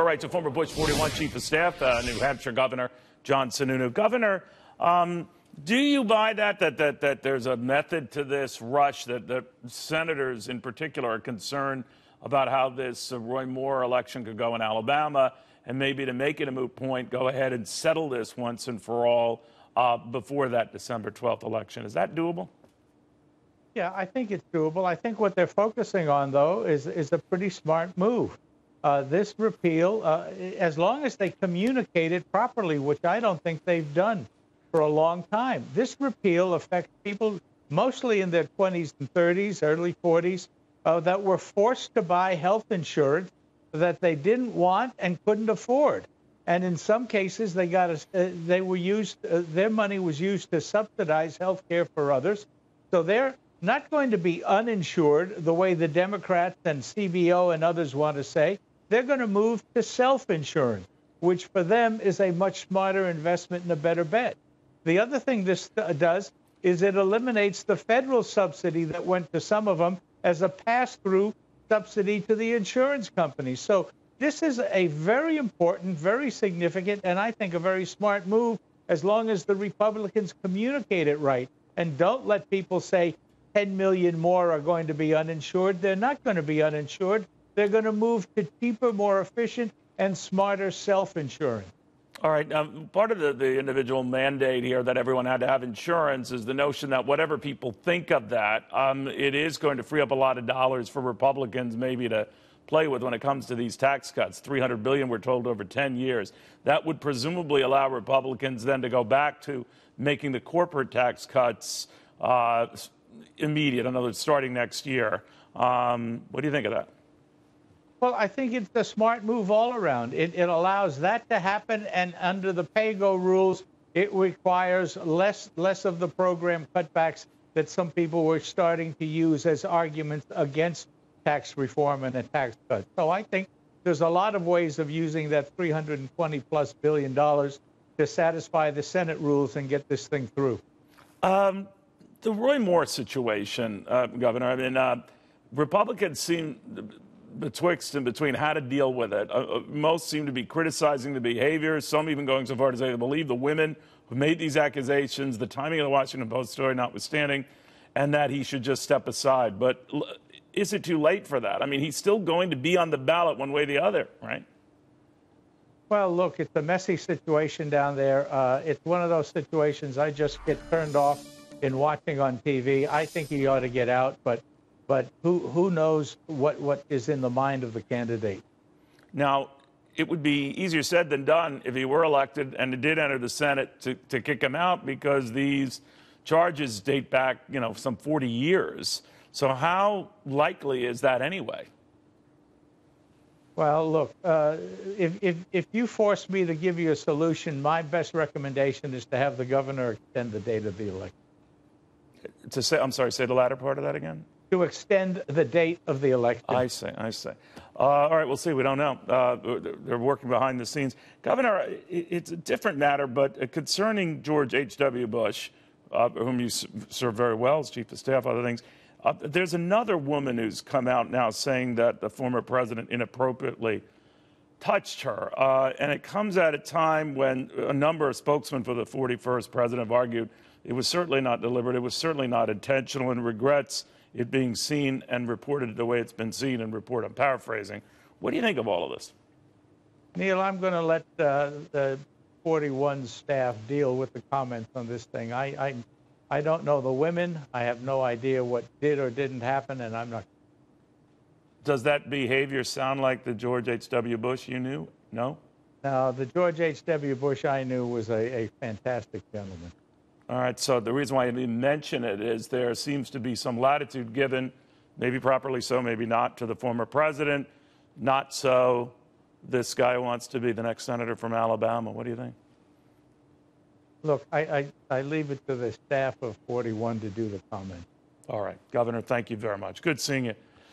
All right, so former Bush 41 Chief of Staff, New Hampshire Governor John Sununu. Governor, do you buy that there's a method to this rush, that senators in particular are concerned about how this Roy Moore election could go in Alabama, and maybe to make it a moot point, go ahead and settle this once and for all before that December 12th election? Is that doable? Yeah, I think it's doable. I think what they're focusing on, though, is a pretty smart move. This repeal, as long as they communicate it properly, which I don't think they've done for a long time. This repeal affects people mostly in their 20s and 30s, early 40s, that were forced to buy health insurance that they didn't want and couldn't afford. And in some cases, their money was used to subsidize health care for others. So they're not going to be uninsured the way the Democrats and CBO and others want to say. They're going to move to self-insurance, which for them is a much smarter investment and a better bet. The other thing this does is it eliminates the federal subsidy that went to some of them as a pass-through subsidy to the insurance companies. So this is a very important, very significant, and I think a very smart move as long as the Republicans communicate it right and don't let people say 10 million more are going to be uninsured. They're not going to be uninsured. They're going to move to cheaper, more efficient, and smarter self-insurance. All right. Part of the individual mandate here that everyone had to have insurance is the notion that whatever people think of that, it is going to free up a lot of dollars for Republicans maybe to play with when it comes to these tax cuts. $300 billion, we're told, over 10 years. That would presumably allow Republicans then to go back to making the corporate tax cuts immediate, in other words, starting next year. What do you think of that? Well, I think it's a smart move all around. It allows that to happen, and under the pay-go rules, it requires less of the program cutbacks that some people were starting to use as arguments against tax reform and a tax cut. So I think there's a lot of ways of using that $320+ billion to satisfy the Senate rules and get this thing through. The Roy Moore situation, Governor, I mean, Republicans seem betwixt and between how to deal with it. Most seem to be criticizing the behavior, some even going so far to say they believe the women who made these accusations, the timing of the Washington Post story notwithstanding, and that he should just step aside. But is it too late for that? I mean, he's still going to be on the ballot one way or the other, right? Well, look, it's a messy situation down there. It's one of those situations I just get turned off in watching on TV. I think he ought to get out, but who knows what is in the mind of the candidate. Now, it would be easier said than done if he were elected and it did enter the Senate to kick him out, because these charges date back, some 40 years. So how likely is that anyway? Well, look, if you force me to give you a solution, my best recommendation is to have the governor extend the date of the election. I'm sorry, say the latter part of that again? To extend the date of the election. I see. All right, we'll see. We don't know. They're working behind the scenes. Governor, it's a different matter, but concerning George H.W. Bush, whom you serve very well as Chief of Staff, other things, there's another woman who's come out now saying that the former president inappropriately touched her. And it comes at a time when a number of spokesmen for the 41st president have argued it was certainly not deliberate, it was certainly not intentional, and regrets it being seen and reported the way it's been seen and reported. I'm paraphrasing. What do you think of all of this? Neil, I'm going to let the 41 staff deal with the comments on this thing. I don't know the women. I have no idea what did or didn't happen, and I'm not. Does that behavior sound like the George H.W. Bush you knew? No? No, the George H.W. Bush I knew was a fantastic gentleman. All right, so the reason why I didn't mention it is there seems to be some latitude given, maybe properly so, maybe not, to the former president. Not so this guy wants to be the next senator from Alabama. What do you think? Look, I leave it to the staff of 41 to do the comment. All right, Governor, thank you very much. Good seeing you.